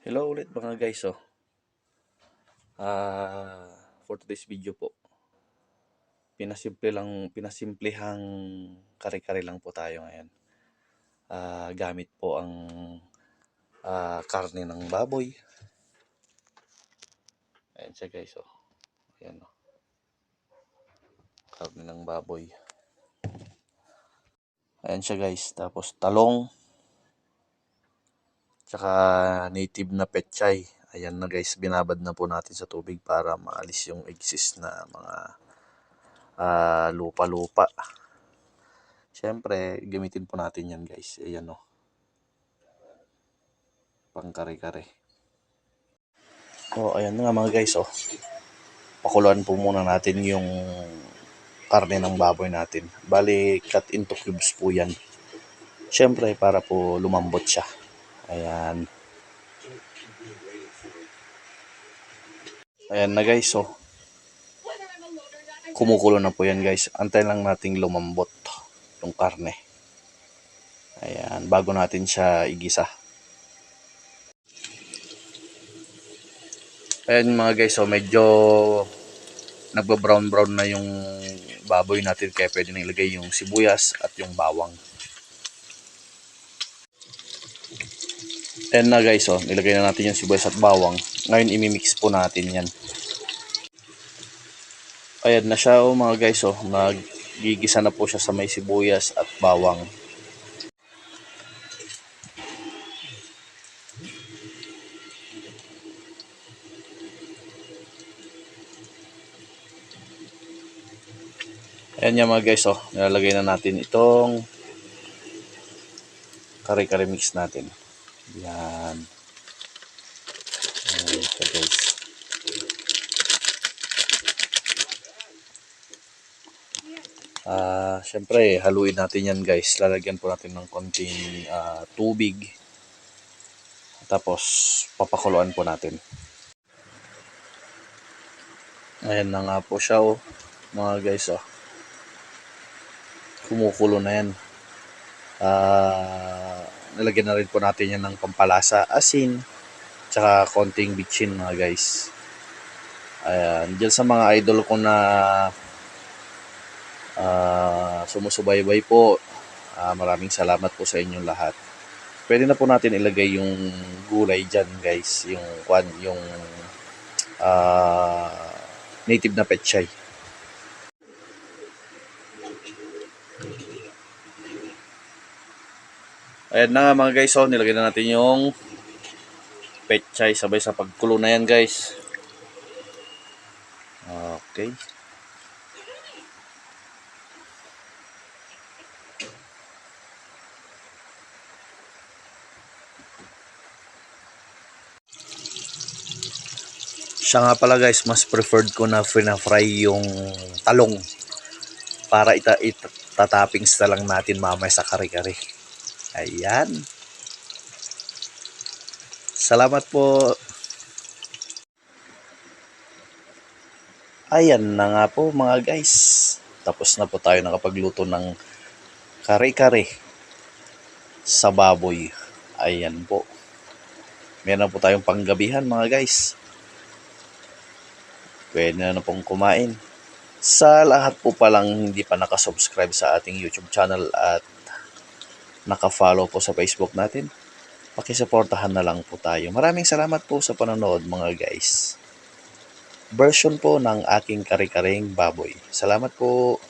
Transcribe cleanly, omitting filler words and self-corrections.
Hello ulit mga guys. For today's video po, pinasimplehang kare-kare lang po tayo ngayon. Gamit po ang karne ng baboy. Ayan siya guys. Ayan, karne ng baboy. Ayan siya guys. Tapos talong. Tsaka native na pechay. Ayan na guys, binabad na po natin sa tubig para maalis yung excess na mga lupa-lupa. Siyempre, gamitin po natin yan guys. Ayan pang kare-kare. Ayan nga mga guys. Pakuluan po muna natin yung karne ng baboy natin. Bali, cut into cubes po yan. Siyempre, para po lumambot siya. Ayan. Ayan na guys. Kumukulo na po yan guys. Antay lang nating lumambot yung karne. Ayan, bago natin siya igisa. Ayan mga guys, medyo nagba-brown na yung baboy natin, kaya pwede na ilagay yung sibuyas at yung bawang. Ayan na guys, nilagay na natin yung sibuyas at bawang. Ngayon imimix po natin yan. Ayan na siya mga guys, nagigisa na po siya sa may sibuyas at bawang. Ayan niya mga guys, nilalagay na natin itong kare-kare mix natin. Yan. Ayan siya guys. Siyempre, haluin natin yan guys. Lalagyan po natin ng konting tubig. Tapos, papakuluan po natin. Ayan na nga po siya mga guys. Kumukulo na yan. Nilagyan na rin po natin yan ng pampalasa, asin, tsaka konting bitchin mga guys. Ayan, dyan sa mga idol ko na sumusubaybay po, maraming salamat po sa inyong lahat. Pwede na po natin ilagay yung gulay dyan guys, yung native na pechay. Ayan na nga mga guys, nilagay na natin yung pechay sabay sa pagkulo na yan guys. Okay. Siya nga pala guys, mas preferred ko na fry yung talong para itatoppings na lang natin mamaya sa kare-kare. Ayan. Salamat po. Ayan na nga po mga guys. Tapos na po tayo nakapagluto ng kare-kare sa baboy. Ayan po. Meron po tayong panggabihan mga guys. Pwede na pong kumain. Sa lahat po palang hindi pa nakasubscribe sa ating YouTube channel at naka-follow po sa Facebook natin, pakisuportahan na lang po tayo. Maraming salamat po sa panonood mga guys. Version po ng aking kare-kareng baboy. Salamat po.